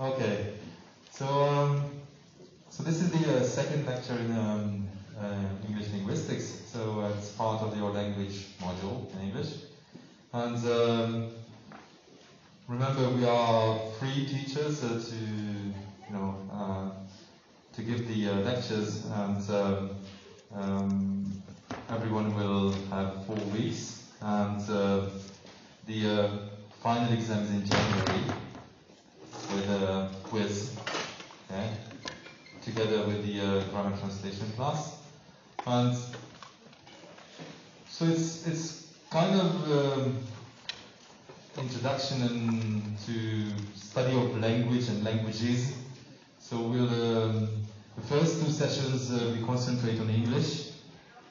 Okay, so this is the second lecture in English linguistics. So it's part of your language module in English. And remember, we are free teachers to give the lectures, and everyone will have 4 weeks, and the final exam is in January with a quiz, okay, together with the grammar translation class. And so it's kind of introduction to study of language and languages. So we'll the first 2 sessions we concentrate on English.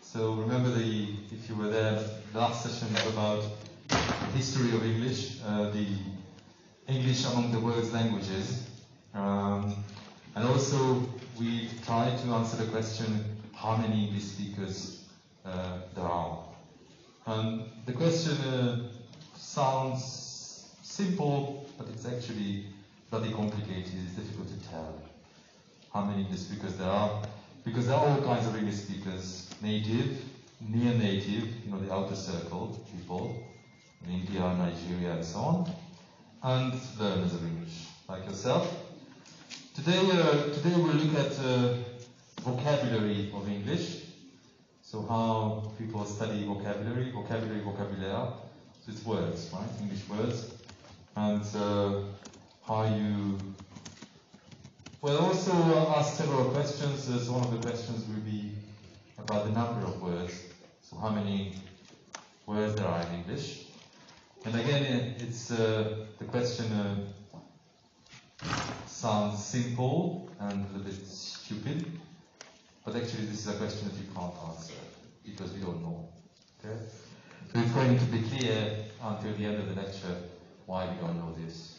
So remember, if you were there, the last session was about the history of English, the English among the world's languages, and also we tried to answer the question, how many English speakers there are. And the question sounds simple, but it's actually bloody complicated. It's difficult to tell how many English speakers there are, because there are all kinds of English speakers: native, near native, the outer circle people, in India, Nigeria, and so on, and learners of English, like yourself. Today we'll look at vocabulary of English. So how people study vocabulary, vocabulaire. So it's words, right? English words, and how you. We'll also ask several questions. So one of the questions will be about the number of words. So how many words there are in English. And again, it's the question sounds simple and a little bit stupid, but actually this is a question that you can't answer because we don't know. Okay? So it's going to be clear until the end of the lecture why we don't know this.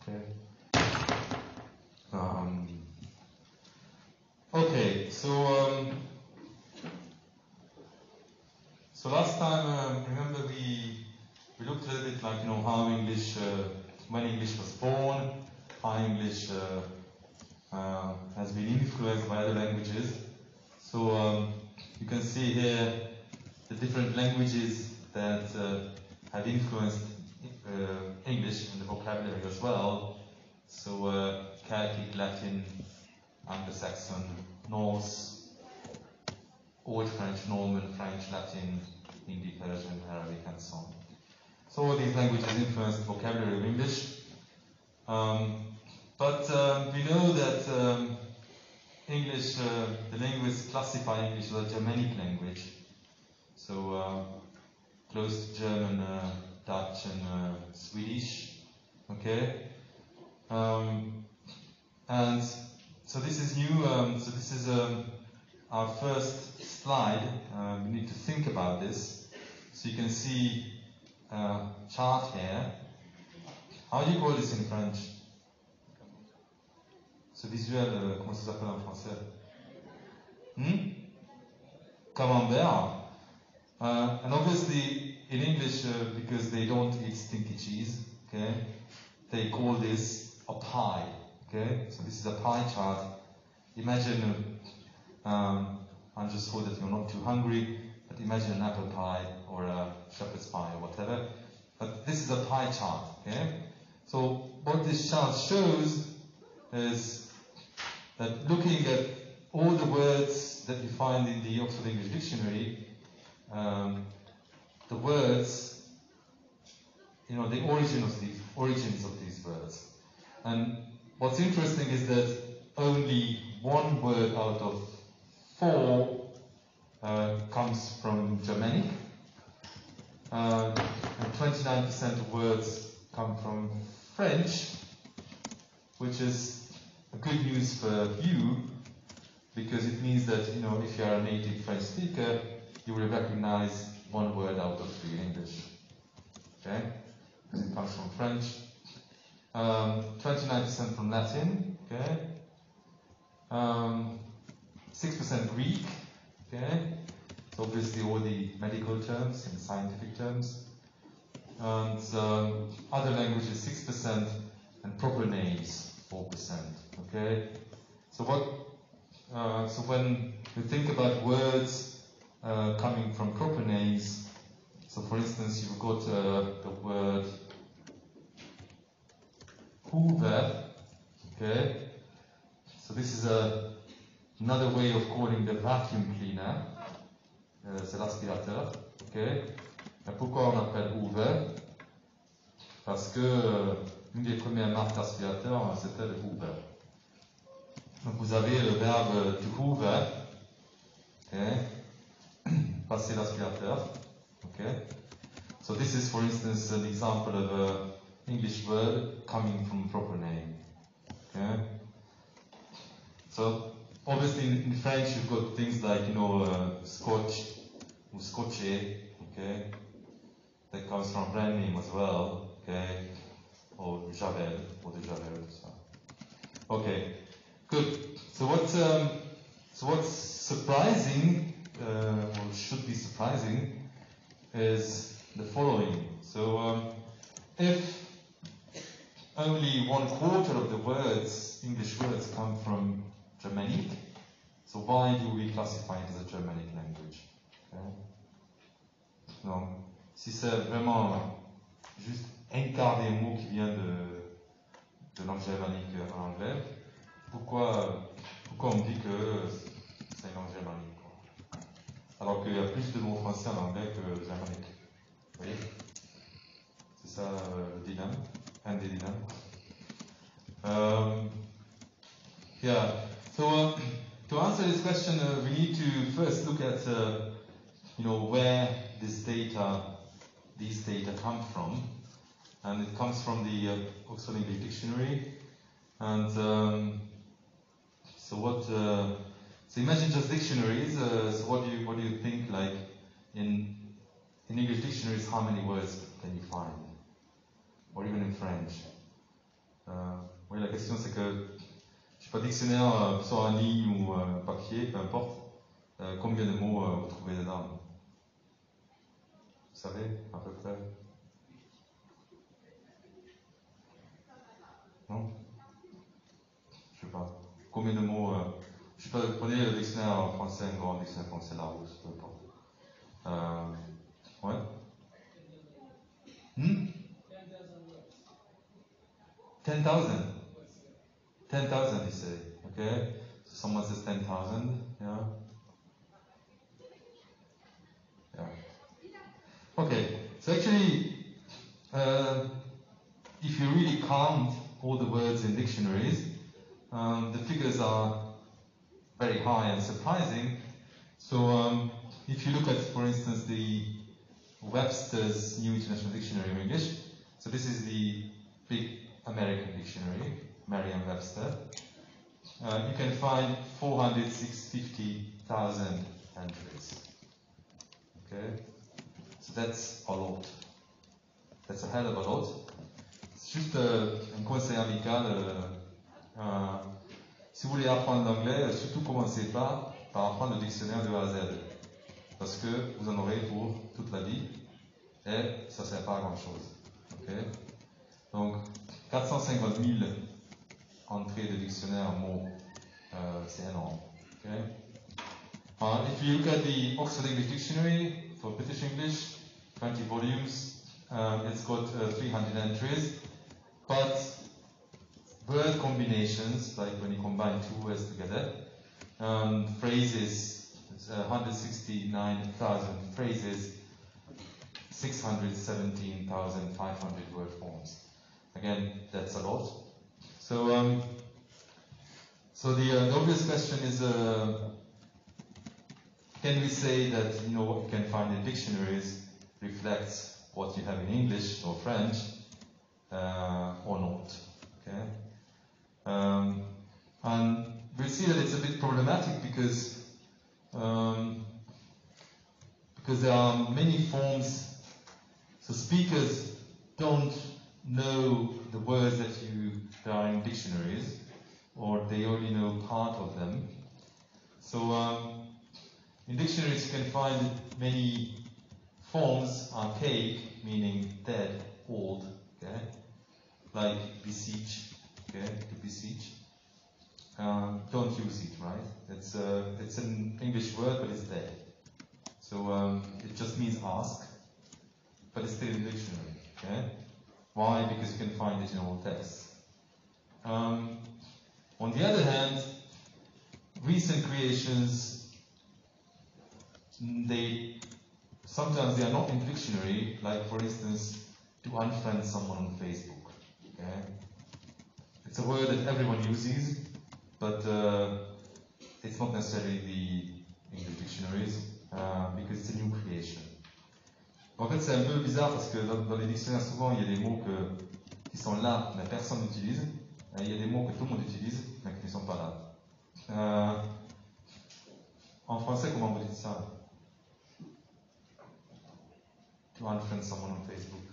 Okay? Okay, so last time, remember we looked a little bit like how English, when English was born, how English has been influenced by other languages. So you can see here the different languages that have influenced English and the vocabulary as well. So Celtic, Latin, Anglo-Saxon, Norse, Old French, Norman, French, Latin, Hindi, Persian, Arabic, and so on. So all these languages influence the vocabulary of English. But we know that English, the linguists classify English as a Germanic language. So close to German, Dutch, and Swedish. Okay? And so this is new. So this is our first slide. We need to think about this. So you can see chart here. How do you call this in French? Ce visuel, comment ça s'appelle en français? Camembert. And obviously in English, because they don't eat stinky cheese, okay, they call this a pie. Okay, so this is a pie chart. Imagine, I'm just hope that you're not too hungry, but imagine an apple pie or a shepherd's pie or whatever. But this is a pie chart. Okay, so what this chart shows is that looking at all the words that you find in the Oxford English Dictionary, the words, the origins of these words. And what's interesting is that only 1 word out of 4 comes from Germanic, and 29% of words come from French, which is good news for you, because it means that if you are a native French speaker, you will recognize 1 word out of 3 in English. Okay, because it comes from French. 29% from Latin, okay. 6% Greek, okay. So obviously all the medical terms and scientific terms. And other languages 6%, and proper names 4%. Okay. So so when you think about words coming from proper names, so for instance, you've got the word Hoover. Okay. So this is another way of calling the vacuum cleaner. C'est l'aspirateur. Okay. Et pourquoi on appelle Hoover? Parce que une des premières marques d'aspirateur, c'était le Hoover. Donc vous avez le verbe to hoover, okay, passer l'aspirateur, okay. So this is, for instance, an example of an English word coming from a proper name, okay. So obviously in French you've got things like, scotch or scotché, okay, that comes from brand name as well, okay, or Javel, or the Javel, so. Okay. Good. So what's surprising, or should be surprising, is the following. So if only 1/4 of the words, English words, come from Germanic, so why do we classify it as a Germanic language? Okay. Donc, si c'est vraiment juste un quart des mots qui vient de langue germanique en anglais, pourquoi on dit que c'est une langue germanique, quoi? Alors qu'il y a plus de mots français en anglais que germanique. Vous voyez? C'est ça le dilemme, un des dilemmes. Yeah, so to answer this question, we need to first look at where these data come from, and it comes from the Oxford English Dictionary. And so imagine just dictionaries. So what do you think, like in English dictionaries, how many words can you find, or even in French? Oui, la question c'est que, je sais pas, dictionnaire, soit en ligne ou papier, peu importe, combien de mots vous trouvez dedans? Vous savez, à peu près? Non? Je sais pas. Combien de mots? Je sais pas, prenez le dictionnaire français, un grand dictionnaire français Larousse, peu importe. Ouais? 10,000? 10,000, you say, okay? So someone says 10,000, yeah? Yeah. Okay, so actually, if you really count all the words in dictionaries, the figures are very high and surprising. So if you look at, for instance, the Webster's New International Dictionary of English, so this is the big American dictionary, Merriam-Webster, you can find 450,000 entries. Okay? So that's a lot. That's a hell of a lot. C'est juste un conseil amical. Si vous voulez apprendre l'anglais, surtout commencez pas par apprendre le dictionnaire de A à Z. Parce que vous en aurez pour toute la vie et ça ne sert pas à grand chose. Okay? Donc, 450 000 entrées de dictionnaire mots, c'est énorme. Okay? If you look at the Oxford English Dictionary for British English, 20 volumes, it's got 300 entries, but word combinations, like when you combine two words together, phrases, 169,000 phrases, 617,500 word forms. Again, that's a lot. So the obvious question is, can we say that what you can find in dictionaries reflects what you have in English or French, or not? Okay, and we'll see that it's a bit problematic because there are many forms. So speakers don't know the words that are in dictionaries, or they only know part of them. So in dictionaries you can find many forms, archaic, meaning dead, old, okay? Like beseech, okay, to beseech. Don't use it, right? It's an English word, but it's dead. So it just means ask, but it's still in the dictionary, okay? Why? Because you can find it in all texts. On the other hand, recent creations, sometimes they are not in the dictionary, like for instance, to unfriend someone on Facebook, okay? It's a word that everyone uses, but it's not necessarily in the dictionaries, because it's a new creation. En fait, c'est un peu bizarre parce que dans les dictionnaires, souvent, il y a des mots qui sont là, mais personne n'utilise. Et il y a des mots que tout le monde utilise, mais qui ne sont pas là. En français, comment vous dites ça? To unfriend someone on Facebook.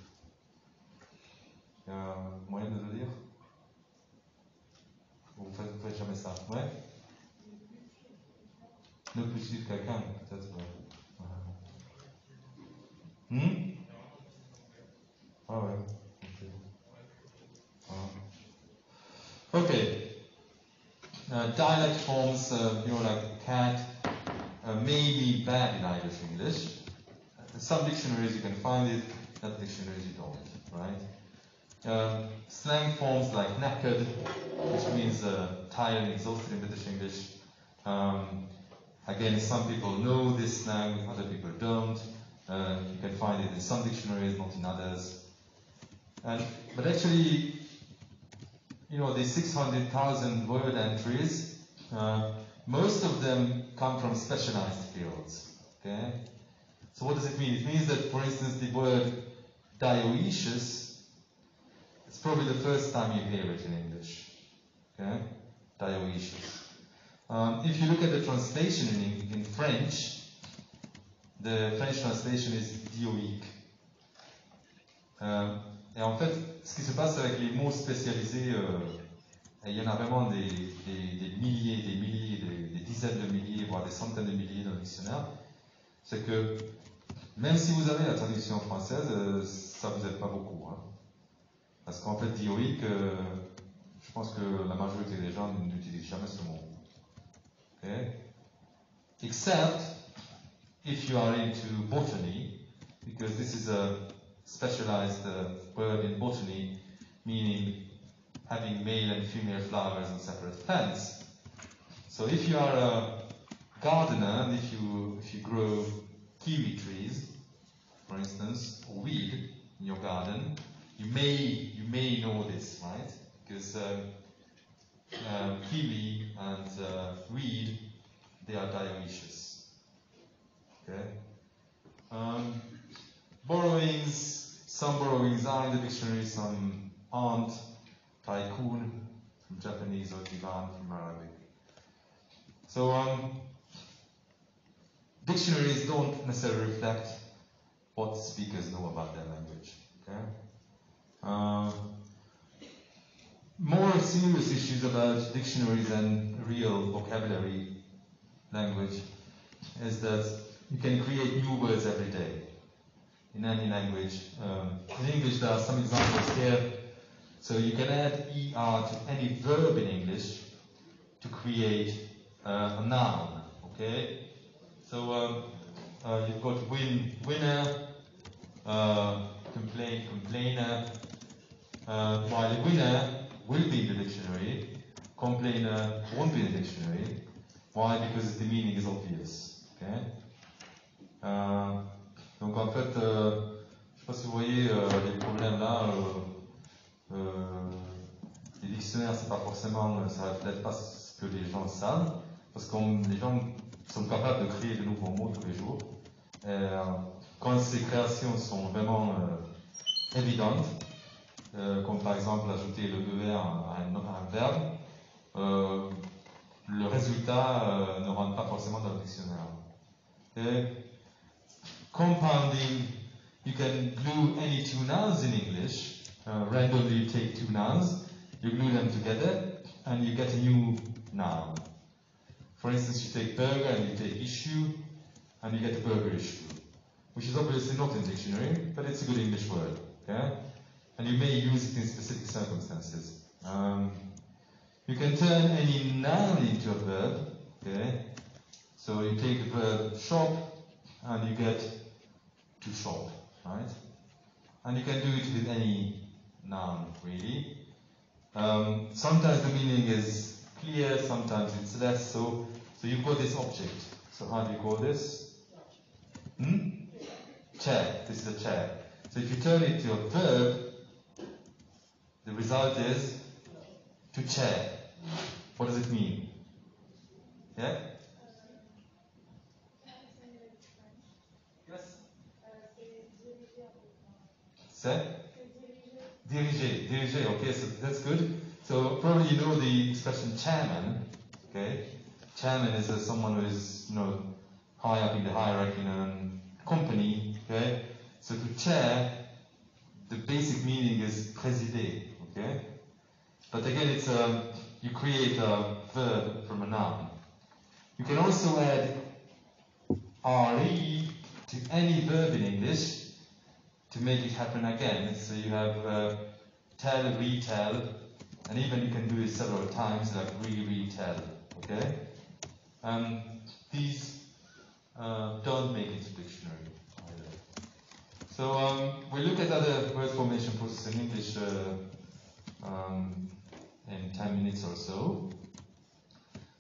Il y a moyen de le dire? Vous faites jamais ça? Ouais? Ne plus suivre quelqu'un, peut-être. Ah ouais. Okay. Dialect forms, like cat, may be bad in Irish English. Some dictionaries you can find it, other dictionaries you don't, right? Slang forms like knackered, which means tired and exhausted in British English. Again, some people know this slang, other people don't. You can find it in some dictionaries, not in others. But actually, the 600,000 word entries, most of them come from specialized fields. Okay? So what does it mean? It means that, for instance, the word dioecious, it's probably the first time you hear it in English. Okay? Dioecious. If you look at the translation in French, the French translation is dioïque. Et en fait, ce qui se passe avec les mots spécialisés, il y en a vraiment des milliers, des dizaines de milliers, voire des centaines de milliers dans le dictionnaire, c'est que même si vous avez la traduction française, ça ne vous aide pas beaucoup. Hein. Parce qu'en fait, dioïque, je pense que la majorité des gens n'utilisent jamais ce mot. Okay? Except if you are into botany, because this is a specialized word in botany, meaning having male and female flowers on separate plants. So if you are a gardener, and if you grow kiwi trees, for instance, or weed in your garden, you may know this, right? Because kiwi and weed, they are dioecious. Okay. Borrowings, some borrowings are in the dictionary, some aren't. Tycoon from Japanese or divan from Arabic. So dictionaries don't necessarily reflect what speakers know about their language. Okay? More serious issues about dictionaries and real vocabulary language is that you can create new words every day in any language. In English, there are some examples here. So you can add ER to any verb in English to create a noun. Okay. So you've got winner, complain, complainer. While winner will be in the dictionary, complainer won't be in the dictionary. Why? Because the meaning is obvious. Okay. Donc en fait, je sais pas si vous voyez les problèmes là. Les dictionnaires, c'est pas forcément, ça reflète pas ce que les gens savent, parce que les gens sont capables de créer de nouveaux mots tous les jours. Et, quand ces créations sont vraiment évidentes, comme par exemple ajouter le ER à un verbe, le résultat ne rentre pas forcément dans le dictionnaire. Et compounding, you can glue any two nouns in English. Randomly you take two nouns, you glue them together, and you get a new noun. For instance, you take burger and you take issue, and you get a burger issue, which is obviously not in the dictionary, but it's a good English word. Okay? And you may use it in specific circumstances. can turn any noun into a verb. Okay? So you take the verb shop and you get to shop, right? And you can do it with any noun, really. Sometimes the meaning is clear, sometimes it's less. So you've got this object. So how do you call this? Chair. This is a chair. So if you turn it to a verb, the result is to chair. What does it mean? Yeah? Yes? C'est? Diriger. Diriger, okay, so that's good. So probably you know the expression chairman, okay? Chairman is someone who is, high up in the hierarchy in a company, okay? So to chair, the basic meaning is présider, okay? But again, it's you create a verb from a noun. You can also add RE to any verb in English to make it happen again. So you have tell, retell, and even you can do it several times, like retell, okay? These don't make it to dictionary either. So we look at other word formation processes in English in 10 minutes or so.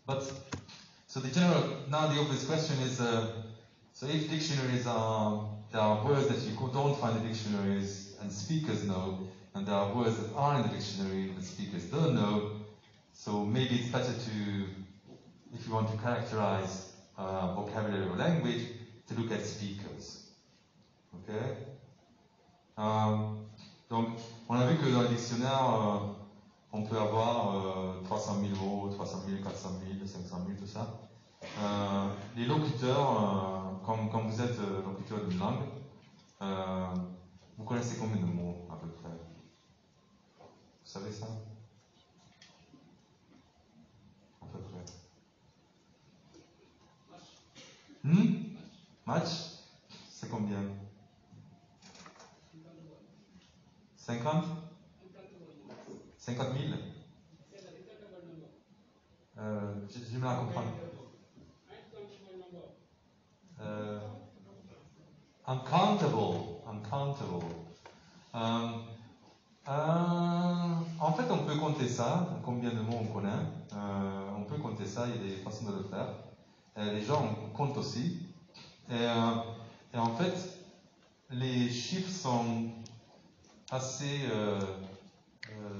But so now the obvious question is, so if dictionaries there are words that you don't find in dictionaries and speakers know, and there are words that are in the dictionary that speakers don't know, so maybe it's better to, if you want to characterize vocabulary or language, to look at speakers. Okay? Donc, on a vu que dans le dictionnaire, on peut avoir 300 000 mots, 300 000, 400 000, 500 000, tout ça. Les locuteurs, quand vous êtes locuteur d'une langue, vous connaissez combien de mots à peu près? Vous savez ça? À peu près. Match? C'est combien? 50? 50 000? Je me la comprends. Uncountable. En fait, on peut compter ça, combien de mots on connaît. On peut compter ça, il y a des façons de le faire. Les gens comptent aussi. Et en fait, les chiffres sont assez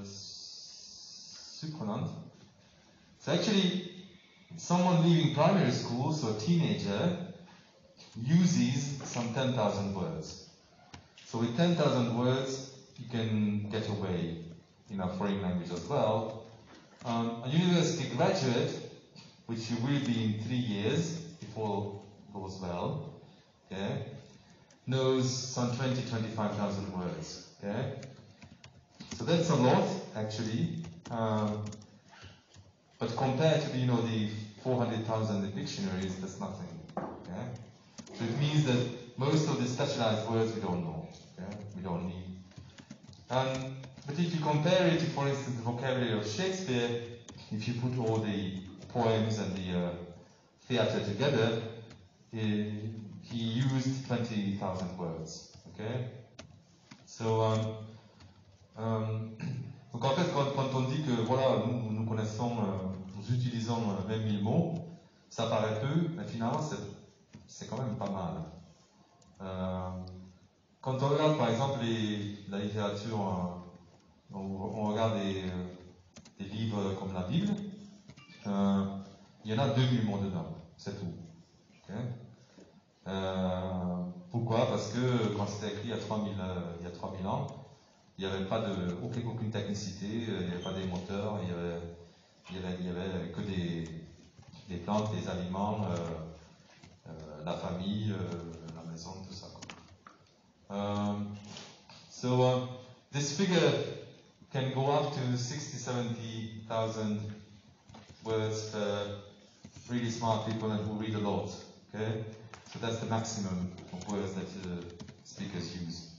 surprenants. So actually, someone leaving primary school, so a teenager, uses some 10,000 words. So with 10,000 words, you can get away in a foreign language as well. A university graduate, which you will be in 3 years, if all goes well, okay, knows some 20,000-25,000 words. Okay? So that's a lot, actually. But compared to the 400,000 dictionaries, that's nothing. Okay? So it means that most of the specialized words we don't know. Okay? We don't need. But if you compare it to, for instance, the vocabulary of Shakespeare, if you put all the poems and the theater together, he used 20,000 words. Okay? So, donc en fait, quand on dit que voilà, nous connaissons, nous utilisons 20 000 mots, ça paraît peu, mais finalement c'est quand même pas mal. Quand on regarde par exemple la littérature, on regarde des livres comme la Bible, il y en a 2000 mots dedans, c'est tout. Okay? Pourquoi? Parce que quand c'était écrit il y a 3000 ans, il n'y avait pas aucune technicité, il n'y avait pas des moteurs, il y avait que des plantes, des aliments, la famille, la maison, tout ça. So this figure can go up to 60,000-70,000 words for really smart people and who read a lot. Okay, so that's the maximum of words that speakers use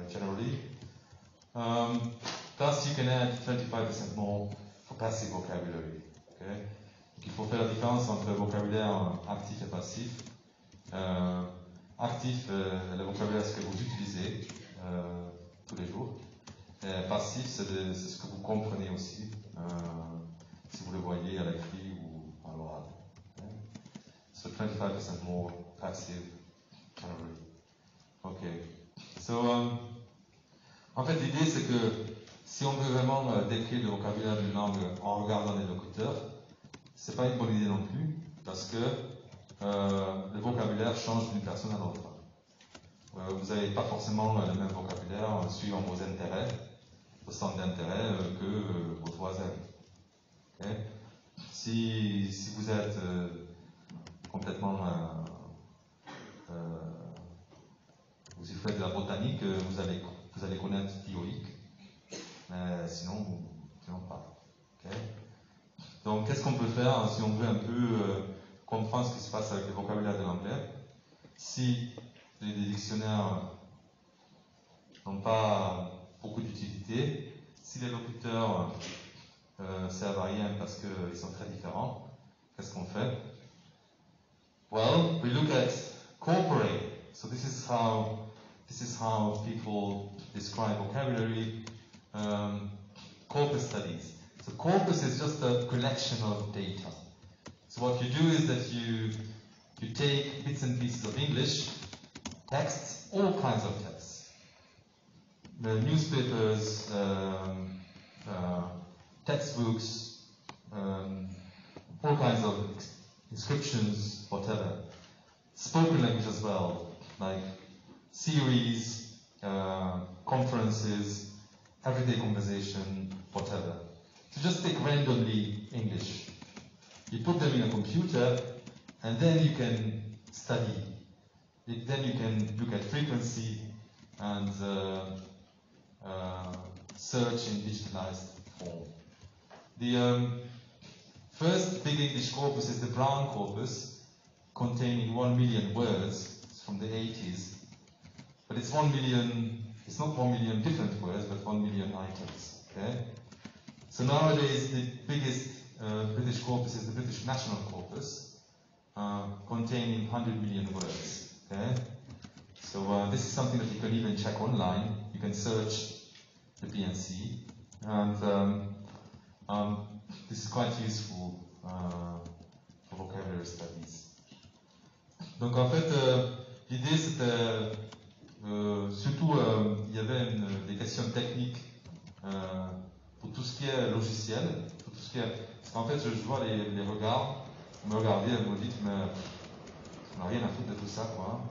generally. Thus, you can add 25% more passive vocabulary. Okay? Donc, il faut faire la différence entre le vocabulaire actif et passif. Actif, le vocabulaire, c'est ce que vous utilisez tous les jours. Et passif, c'est ce que vous comprenez aussi, si vous le voyez à l'écrit ou à l'oral. Okay? So 25% more passive generally. Okay. So, en fait, l'idée, c'est que si on veut vraiment décrire le vocabulaire d'une langue en regardant les locuteurs, c'est pas une bonne idée non plus, parce que le vocabulaire change d'une personne à l'autre. Vous n'avez pas forcément le même vocabulaire suivant vos intérêts, vos centres d'intérêt que vos voisins. Okay? Si vous êtes complètement vous y faites de la botanique, vous allez connaître dioïque, mais sinon pas. Okay? Donc, qu'est-ce qu'on peut faire si on veut un peu comprendre ce qui se passe avec le vocabulaire de l'anglais? Si les dictionnaires n'ont pas beaucoup d'utilité, si les locuteurs servent à rien parce qu'ils sont très différents, qu'est-ce qu'on fait? Well, we look at corporate. So this is how people describe vocabulary. Corpus studies. So corpus is just a collection of data. So what you do is that you take bits and pieces of English, texts, all kinds of texts. The newspapers, textbooks, all kinds of inscriptions, whatever. Spoken language as well, like series, conferences, everyday conversation, whatever. So just take randomly English. You put them in a computer, and then you can study. Then you can look at frequency and search in digitalized form. The first big English corpus is the Brown corpus, containing 1 million words. It's from the 80s. But it's 1 million, it's not 1 million different words, but 1 million items. Okay? So nowadays, the biggest British corpus is the British National Corpus, containing 100 million words. Okay? So this is something that you can even check online. You can search the BNC, and this is quite useful for vocabulary studies. Donc en fait, l'idée c'était surtout il y avait des questions techniques pour tout ce qui est logiciel, pour tout ce qui est, parce qu'en fait je vois les regards, vous me regardez et vous me dites mais on n'a rien à foutre de tout ça quoi.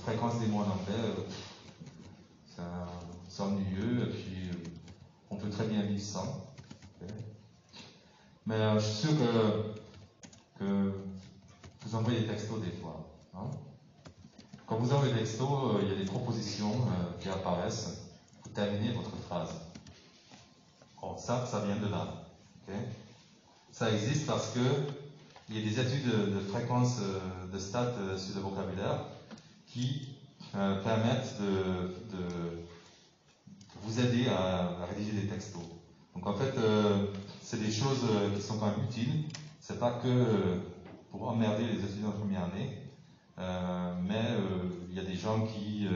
Fréquence des mots en anglais, c'est ennuyeux et puis on peut très bien vivre sans. Okay. Mais je suis sûr que vous envoyez des textos des fois. Hein? Quand vous envoyez des textos, il y a des propositions qui apparaissent pour terminer votre phrase. Bon, ça vient de là. Okay? Ça existe parce que il y a des études de fréquence de stats sur le vocabulaire qui permettent de vous aider à rédiger des textos. Donc en fait, c'est des choses qui sont quand même utiles. C'est pas que pour emmerder les étudiants de première année, mais il y a des gens qui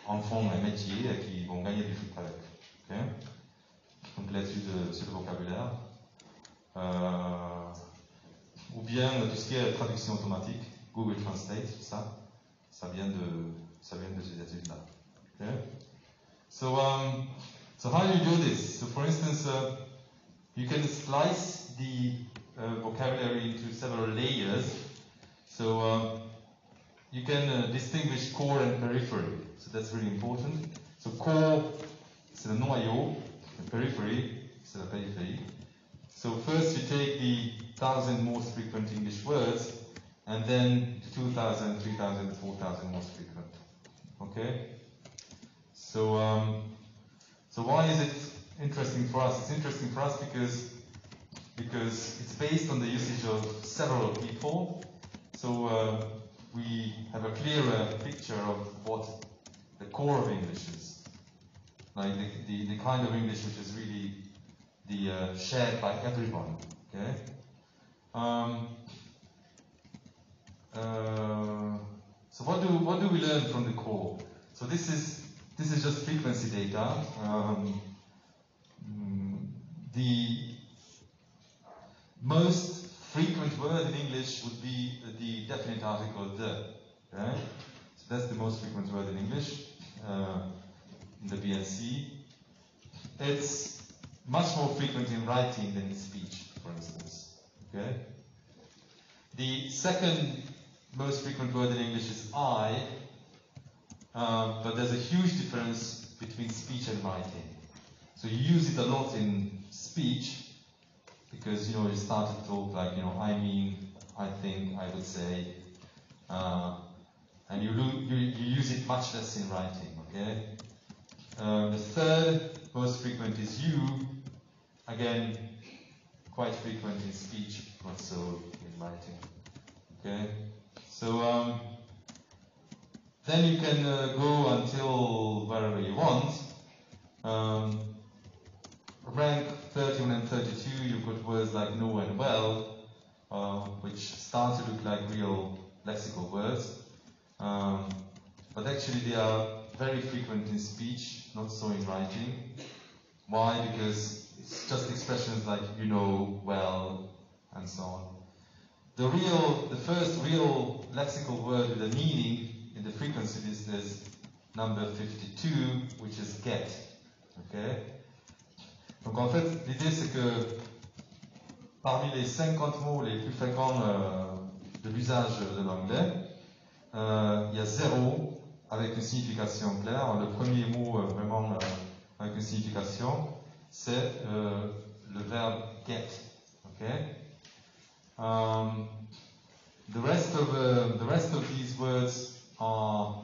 en font un métier et qui vont gagner du fric avec. Okay? Donc l'étude sur le vocabulaire. Ou bien tout ce qui est traduction automatique, Google Translate, tout ça, ça vient de ces études-là. Okay? So how do you do this? So for instance, you can slice the vocabulary into several layers. So you can distinguish core and periphery. So that's really important. So core, c'est le noyau, and periphery, c'est la périphérie. So first you take the 1,000 most frequent English words, and then the 2,000, 3,000, 4,000 most frequent. Okay? So why is it interesting for us? It's interesting for us because it's based on the usage of several people. So we have a clearer picture of what the core of English is. Like the kind of English which is really the shared by everyone. Okay. So what do we learn from the core? So this is just frequency data. The most frequent word in English would be the definite article de. Okay? So that's the most frequent word in English in the BNC. It's much more frequent in writing than in speech, for instance. Okay? The second most frequent word in English is I, but there's a huge difference between speech and writing. So you use it a lot in speech because you start to talk like I mean, I think, I would say, and you use it much less in writing. Okay. The third most frequent is you. Again, quite frequent in speech, not so in writing. Okay. So then you can go until wherever you want. Rank 31 and 32, you've got words like no and well, which start to look like real lexical words. But actually they are very frequent in speech, not so in writing. Why? Because it's just expressions like well, and so on. The first real lexical word with a meaning in the frequency list is number 52, which is get. Okay? Donc en fait, l'idée c'est que parmi les 50 mots les plus fréquents de l'usage de l'anglais, il y a 0 avec une signification claire. Le premier mot vraiment avec une signification, c'est le verbe get. Okay? The rest of these words are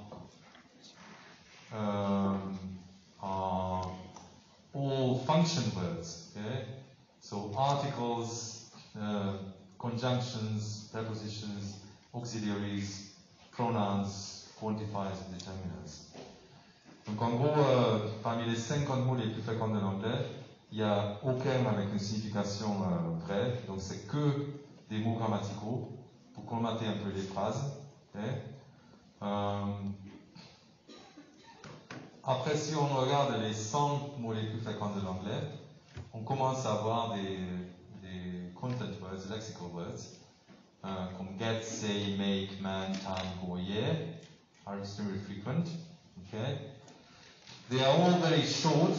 all function words. Okay, so articles, conjunctions, prepositions, auxiliaries, pronouns, quantifiers, et determinants. Donc en gros, parmi les 50 mots les plus fréquents de l'anglais, il n'y a aucun avec une signification vraie, donc c'est que des mots grammaticaux pour colmater un peu les phrases. Okay? Après, si on regarde les 100 mots les plus fréquents de l'anglais, on commence à avoir des content words, lexical words, comme get, say, make, man, time, go, yeah, are extremely frequent. Okay? They are all very short,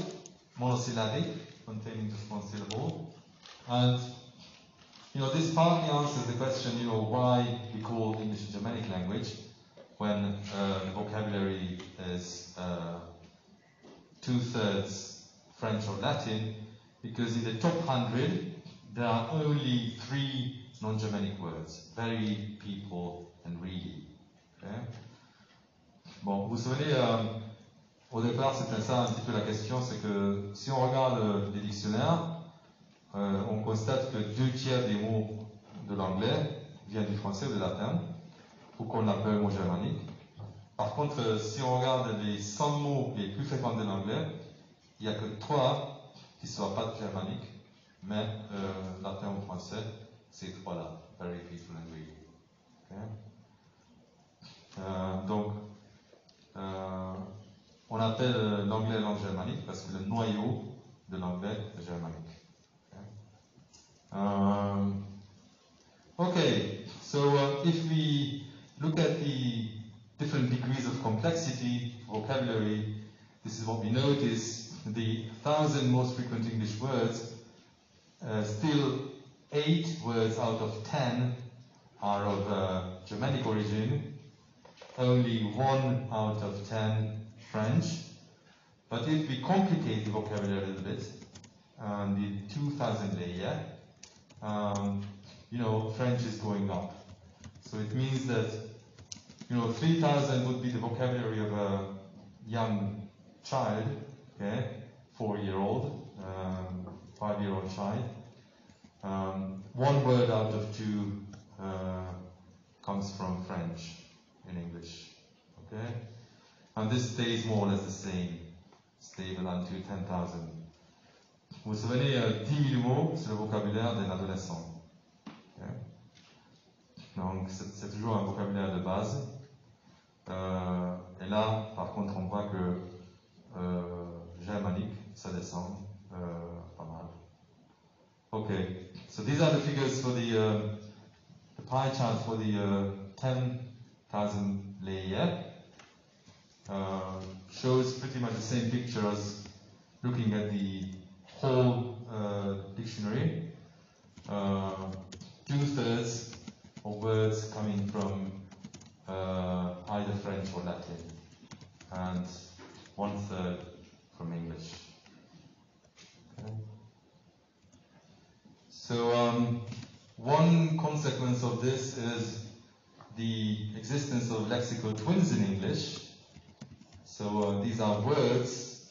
monosyllabic, containing just one syllable. And this partly answers the question, why we call English a Germanic language when the vocabulary is 2/3 French or Latin, because in the top 100 there are only 3 non-Germanic words: very, people, and really. Okay? Bon, vous savez, au départ c'était ça un petit peu la question, c'est que si on regarde les dictionnaires, on constate que 2/3 des mots de l'anglais viennent du français ou du latin, ou qu'on appelle mot germanique. Par contre, si on regarde les 100 mots les plus fréquents de l'anglais, il n'y a que 3 qui ne soient pas de germanique, mais latin ou français, ces 3-là, very, people and really. Okay? Donc, on appelle l'anglais langue germanique parce que le noyau de l'anglais est germanique. Okay, so if we look at the different degrees of complexity, vocabulary, this is what we notice. The 1,000 most frequent English words, still 8 words out of 10 are of Germanic origin, only 1 out of 10 French. But if we complicate the vocabulary a little bit, the 2,000 layer, French is going up. So it means that 3,000 would be the vocabulary of a young child, okay, 4-year-old, 5-year-old child. 1 word out of 2 comes from French in English, okay? And this stays more or less the same, stable until 10,000. Vous vous souvenez, 10 000 mots, c'est le vocabulaire d'un adolescent. Okay. Donc c'est toujours un vocabulaire de base. Et là, par contre, on voit que germanique, ça descend pas mal. Okay, so these are the figures for the pie chart for the 10,000 layer. Shows pretty much the same picture as looking at the whole dictionary. 2/3 of words coming from either French or Latin, and 1/3 from English. Okay. So one consequence of this is the existence of lexical twins in English. So these are words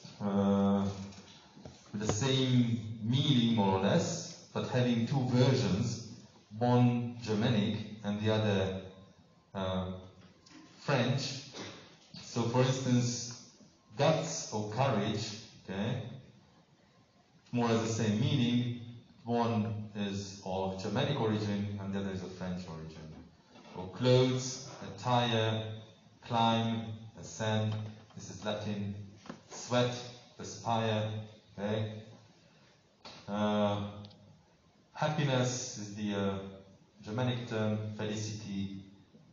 with the same meaning, more or less, but having two versions, one Germanic and the other French. So for instance, guts or courage, okay, more or less the same meaning. One is of Germanic origin and the other is of French origin. Or clothes, attire, climb, ascend, this is Latin. Sweat, aspire, okay. Happiness is the Germanic term. Felicity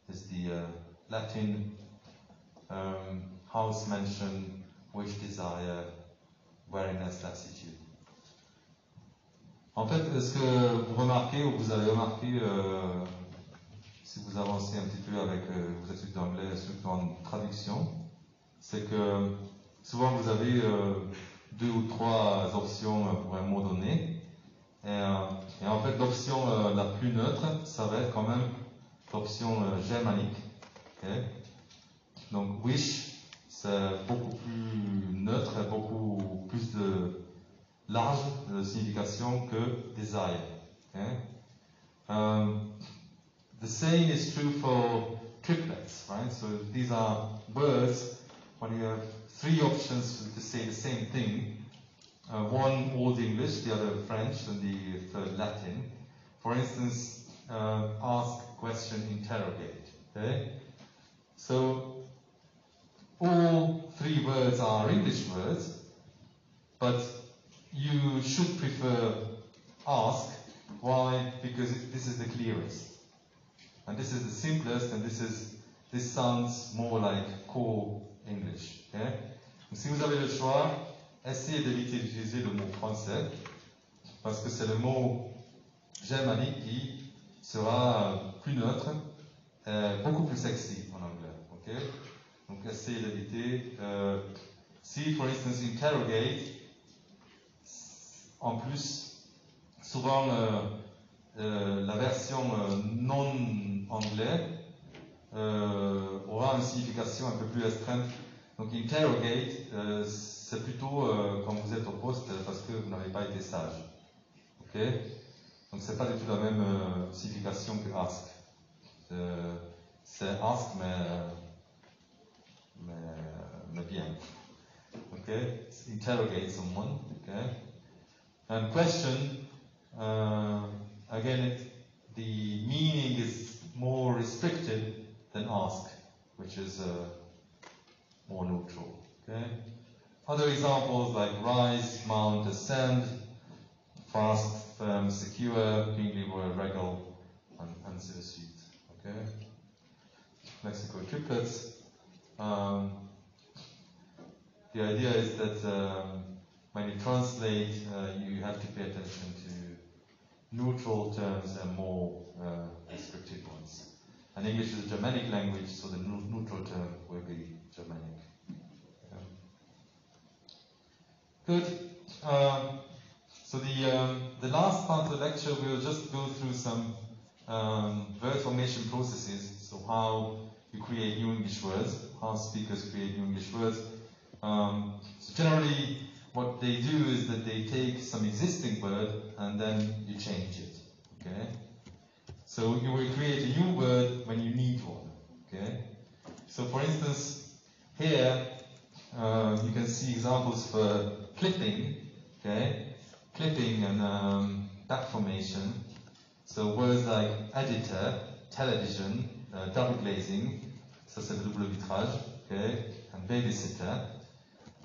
is the Latin. House mention, wish, desire, weariness, lassitude. En fait, est-ce que vous remarquez ou vous avez remarqué, si vous avancez un petit peu avec vos études d'anglais, surtout en traduction, c'est que souvent vous avez 2 ou 3 options pour un mot donné. Et en fait, l'option la plus neutre, ça va être quand même l'option germanique. Okay. Donc, wish, c'est beaucoup plus neutre et beaucoup plus large de signification que desire. Okay. The same is true for triplets, right? So these are words when you have 3 options to say the same thing. One Old English, the other French, and the third Latin. For instance, ask, question, interrogate. Okay? So all 3 words are English words, but you should prefer ask. Why? Because this is the clearest. And this is the simplest, and this sounds more like core English. Okay? Donc, si vous avez le choix, essayez d'éviter d'utiliser le mot français, parce que c'est le mot germanique qui sera plus neutre, beaucoup plus sexy en anglais. Okay? Donc essayez d'éviter. Si, for instance, interrogate, en plus, souvent la version non anglais aura une signification un peu plus restreinte. Donc interrogate, c'est plutôt quand vous êtes au poste parce que vous n'avez pas été sage. Ok? Donc c'est pas du tout la même signification que ask. C'est ask mais bien. Ok? Interrogate someone. Ok? And question, again, the meaning is more restricted than ask, which is more neutral. Okay? Other examples like rise, mount, ascend, fast, firm, secure, kingly, royal, regal, and so suite. Okay? Lexical triplets. The idea is that when you translate, you have to pay attention to neutral terms and more restricted ones. And English is a Germanic language, so the neutral term will be Germanic. Good. So the last part of the lecture, we'll just go through some word formation processes. So how you create new English words, how speakers create new English words. So generally, what they do is that they take some existing word and then you change it. Okay. So you will create a new word when you need one. Okay. So for instance, here you can see examples for clipping. Okay. clipping and back formation. So words like editor, television, double glazing, ça c'est le double vitrage, okay, and babysitter,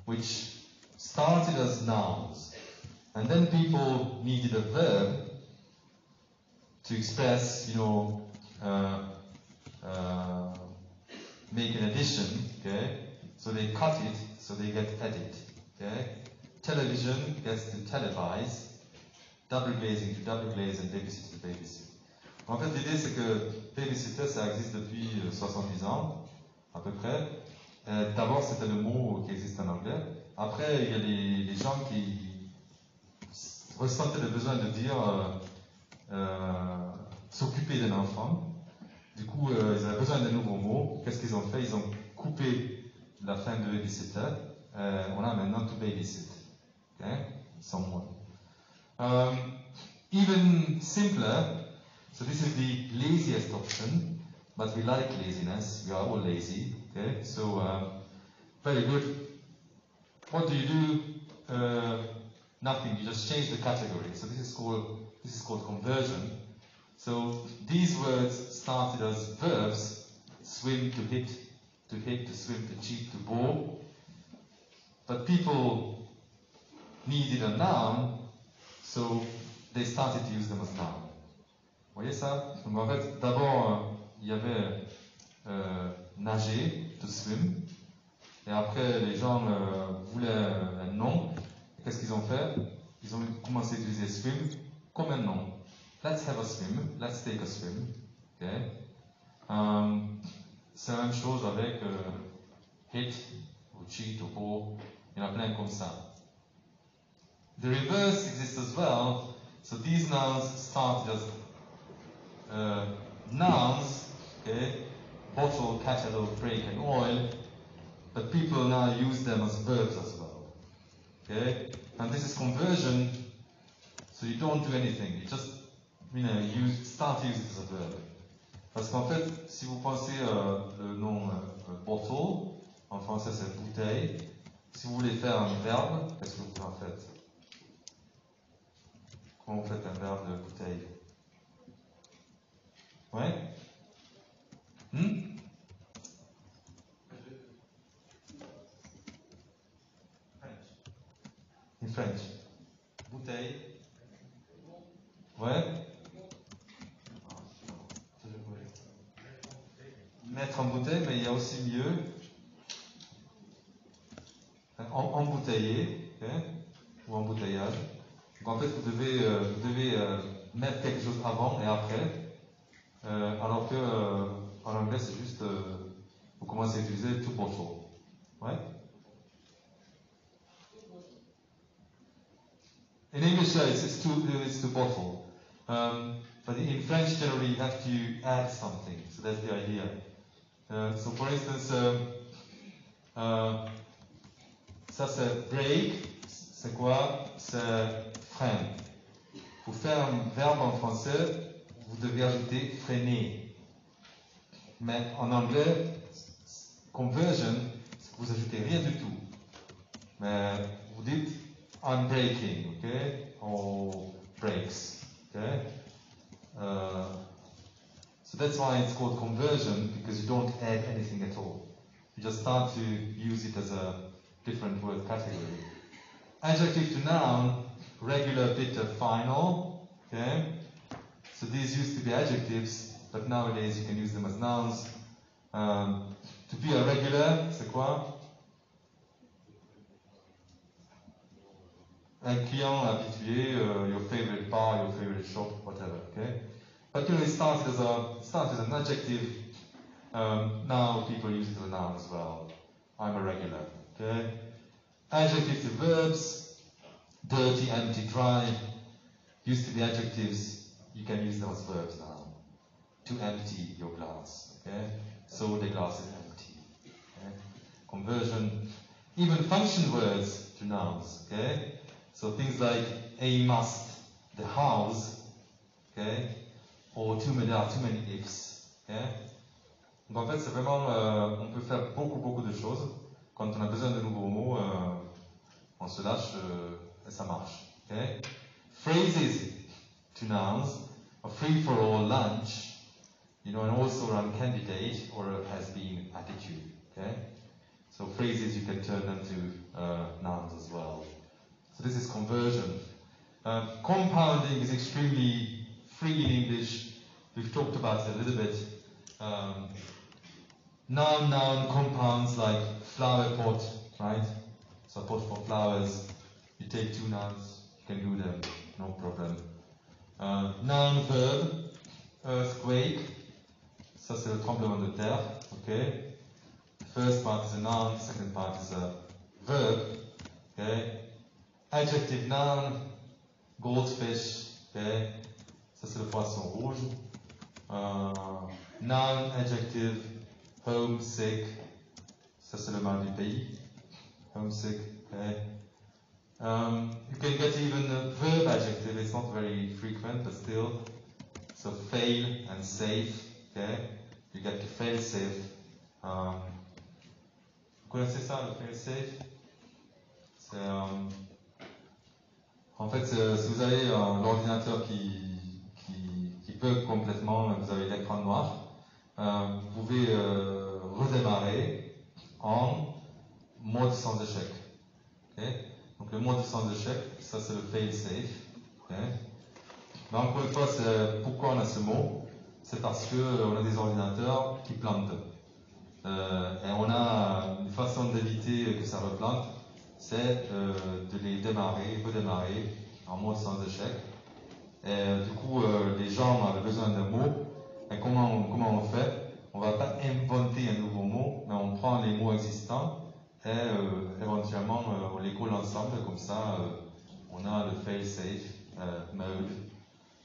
which started as nouns. And then people needed a verb to express, make an addition, okay? So they cut it, so they get edit, okay? Television gets to televise, double glazing to double glaze, and babysitter to babysit. En fait, l'idée c'est que babysitter, ça existe depuis 70 ans, à peu près. D'abord, c'était le mot qui existe en anglais. Après, il y a des gens qui ressentaient le besoin de dire s'occuper d'un enfant. Du coup, ils avaient besoin d'un nouveau mot. Qu'est-ce qu'ils ont fait? Ils ont coupé la fin de babysitter. On a maintenant to babysit. Okay? Someone. Even simpler, so this is the laziest option, but we like laziness. We are all lazy. Okay? So, very good. What do you do? Nothing. You just change the category. So this is called conversion. So these words started as verbs: swim, to hit, to swim, to cheat, to bore. But people needed a noun, so they started to use them as noun. Vous voyez ça? Donc en fait, d'abord, il y avait nager, to swim. Et après, les gens voulaient un nom. Qu'est-ce qu'ils ont fait? Ils ont commencé à utiliser swim comme un nom. Let's have a swim. Let's take a swim. Okay. C'est la même chose avec hit, ou cheat, ou bore. Il y en a plein comme ça. The reverse exists as well. So these nouns started as nouns, okay? Bottle, catalogue, brake, and oil. But people now use them as verbs as well. Okay? And this is conversion, so you don't do anything. You just, start to use it as a verb. Parce qu'en fait, si vous pensez le nom bottle, en français c'est bouteille. Si vous voulez faire un verbe, qu'est-ce que vous en faites? Comment vous faites un verbe de bouteille? Ouais? In French. Bouteille. Ouais. Mettre en bouteille, mais il y a aussi mieux. Embouteiller, okay? Ou embouteillage. Donc en fait, vous devez mettre quelque chose avant et après. Alors que en anglais, c'est juste vous commencez à utiliser to bottle. Ouais? In English, it's to bottle. But in French, generally, you have to add something. So that's the idea. So for instance, ça c'est break. C'est quoi? C'est frein. Pour faire un verbe en français, vous devez ajouter freiner. Mais en anglais, conversion, vous ajoutez rien du tout. Mais vous dites I'm braking, okay? Or brakes, okay? So that's why it's called conversion, because you don't add anything at all. You just start to use it as a different word category. Adjective to noun, regular, bitter, final, okay? So these used to be adjectives, but nowadays you can use them as nouns. To be a regular, c'est quoi? Un client habitué, your favorite bar, your favorite shop, whatever, okay? But it started as an adjective. Now people use it as a noun as well. I'm a regular, okay? Adjective to verbs, dirty, empty, dry, used to be adjectives. You can use them as verbs now. To empty your glass, okay? So the glass is empty. Okay? Conversion, even function words to nouns, okay? So things like a must, the house, okay? Or too many ifs, okay? Donc en fait, c'est vraiment, on peut faire beaucoup de choses. Quand on a besoin de nouveaux mots, on se lâche et ça marche, okay? phrases to nouns, a free-for-all lunch, and also run candidate or has been attitude. Okay, so phrases you can turn them to nouns as well. So this is conversion. Compounding is extremely free in English. We've talked about it a little bit. Noun compounds like flower pot, right? So a pot for flowers. You take two nouns, you can do them, no problem. Noun verb, earthquake. Ça c'est le tremblement de terre, okay? First part is a noun, second part is a verb, okay? Adjective noun, goldfish, okay? Ça c'est le poisson rouge. Noun, adjective, homesick, ça c'est le mal du pays. Homesick, okay? You can get even a verb adjective, it's not very frequent, but still. So fail and safe, okay? You get to fail safe. Vous connaissez ça, le fail safe? C'est, en fait, si vous avez l'ordinateur qui bug complètement, vous avez l'écran noir, vous pouvez redémarrer en mode sans échec. Okay? Donc le mode sans échec, ça c'est le fail safe. Okay? Mais encore une fois, pourquoi on a ce mot? C'est parce qu'on a des ordinateurs qui plantent. Et on a une façon d'éviter que ça replante, c'est de les redémarrer en mode sans échec. Et du coup, les gens avaient besoin d'un mot. Et comment on fait? On ne va pas inventer un nouveau mot, mais on prend les mots existants et éventuellement on les colle ensemble, comme ça on a le fail-safe mode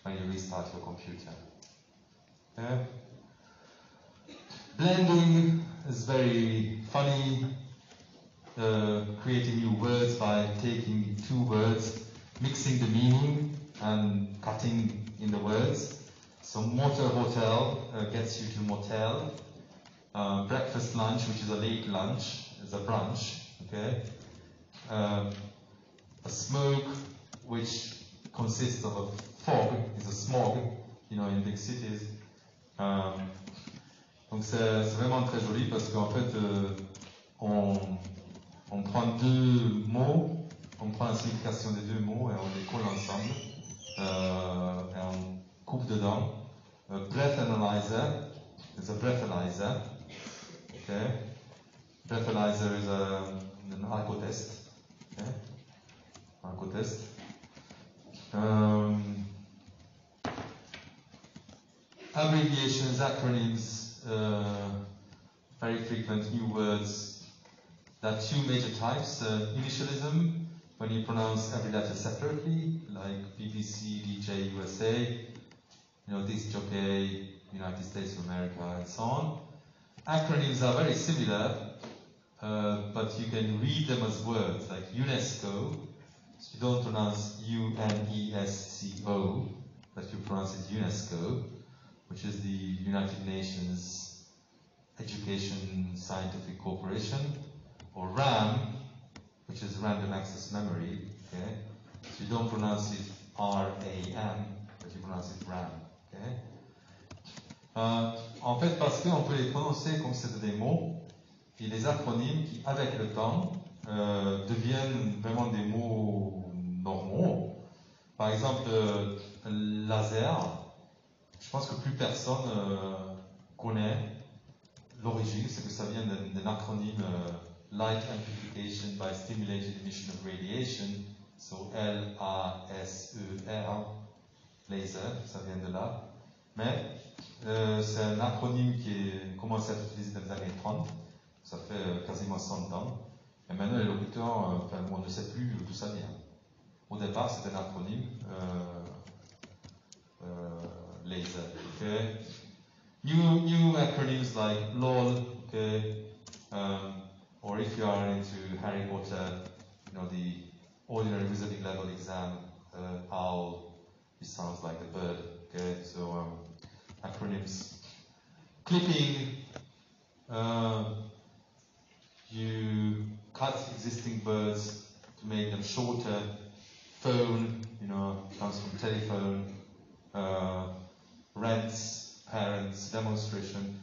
when you restart your computer. Okay. Blending is very funny, creating new words by taking two words, mixing the meaning and cutting in the words. So motor hotel gets you to motel. Breakfast lunch, which is a late lunch, is a brunch. Okay. A smoke, which consists of a fog, is a smog, in big cities. Donc c'est vraiment très joli parce qu'en fait on prend deux mots, on prend la signification des deux mots et on les colle ensemble et on coupe dedans. Breath analyzer is a breathalyzer. Okay. Breathalyzer is an alcotest. Okay. Alcotest. Abbreviations, acronyms, very frequent new words. There are two major types. Initialism, when you pronounce every letter separately, like BBC, DJ, USA, disc jockey, United States of America, and so on. Acronyms are very similar, but you can read them as words, like UNESCO. So you don't pronounce UNESCO, but you pronounce it UNESCO, which is the United Nations Education Scientific Corporation, or RAM, which is Random Access Memory. Okay? So you don't pronounce it RAM, but you pronounce it RAM. Okay? En fait, parce qu'on peut les prononcer comme c'était des mots, et les acronymes qui, avec le temps, deviennent vraiment des mots normaux. Par exemple, laser, je pense que plus personne connaît l'origine, c'est que ça vient d'un acronyme Light Amplification by Stimulated Emission of Radiation, so LASER, laser, ça vient de là. Mais c'est un acronyme qui commence à être utilisé dans les années 30, ça fait quasiment 100 ans. Et maintenant, les locuteurs, on ne sait plus d'où ça vient. Au départ, c'était un acronyme laser. Okay. New acronyms like LOL. Okay. Or if you are into Harry Potter, the ordinary wizarding level exam, OWL, it sounds like a bird. Okay. So acronyms. Clipping. You cut existing words to make them shorter. Phone, comes from telephone, rents, parents, demonstration.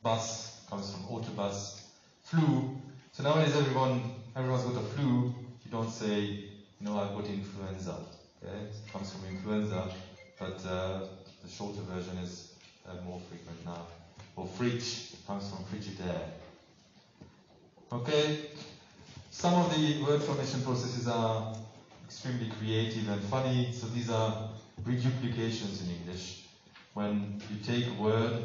Bus comes from autobus. Flu. So nowadays everyone's got a flu. You don't say, I've got influenza. Okay? It comes from influenza, but the shorter version is more frequent now. Or fridge comes from Frigidaire. Okay? Some of the word formation processes are extremely creative and funny, so these are reduplications in English. When you take a word,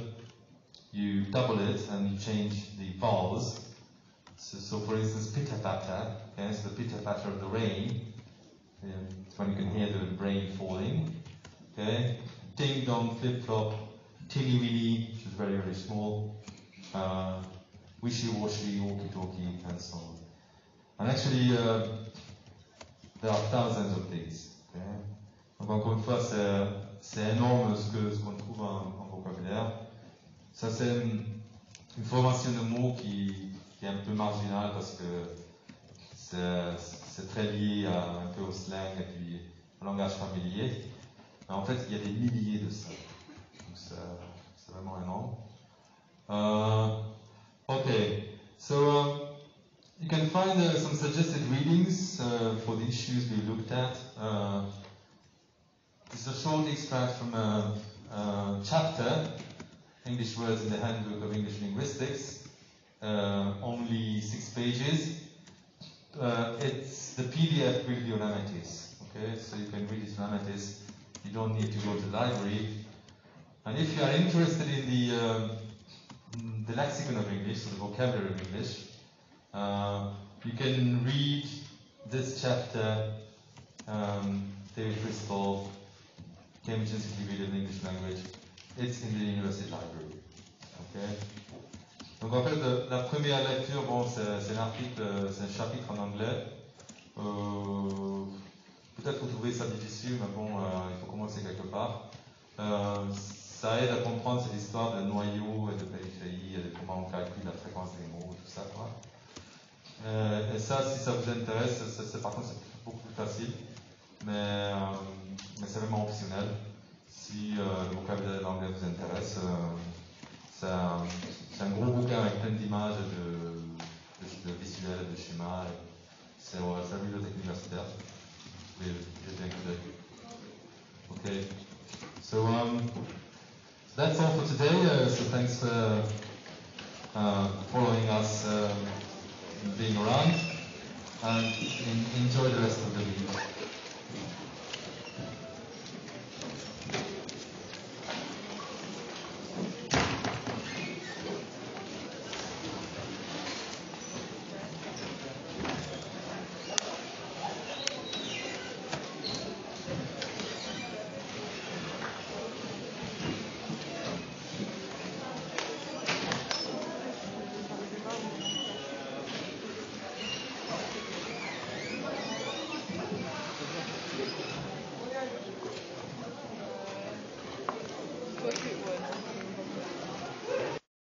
you double it and you change the vowels. So for instance, pitter-patter, okay, so the pitter-patter of the rain, when you can hear the rain falling. Okay, ding-dong, flip-flop, tilly-willy, which is very, very small, wishy-washy, walkie-talkie, and so on. And actually, there are thousands of these. Okay? Donc encore une fois, c'est énorme ce qu'on trouve en vocabulaire. Ça, c'est une formation de mots qui est un peu marginale parce que c'est très lié un peu au slang et puis au langage familier. Mais en fait, il y a des milliers de ça. Donc c'est vraiment énorme. Okay, so you can find some suggested readings for the issues we looked at. This is a short extract from a chapter, English Words in the Handbook of English Linguistics, only 6 pages. The PDF will be on Amatis, okay? So you can read it on Amatis. You don't need to go to the library. And if you are interested in the lexicon of English, so the vocabulary of English, you can read this chapter, David Bristol, Cambridge Encyclopedia of the English Language. It's in the University Library. Okay? Donc en fait, la première lecture, bon, c'est un chapitre en anglais. Peut-être que vous trouvez ça difficile, mais bon, il faut commencer quelque part. Ça aide à comprendre cette histoire de noyau et de périphérie, et de comment on calcule la fréquence des mots, tout ça, quoi. Et ça, si ça vous intéresse, par contre, c'est beaucoup plus facile, mais c'est vraiment optionnel. Si le vocabulaire de l'anglais vous intéresse, c'est un gros bouquin avec plein d'images, de visuels, de schémas. C'est la bibliothèque universitaire. Vous pouvez jeter un coup d'œil. Okay. So that's all for today. So thanks for following us, being around, and enjoy the rest of the week.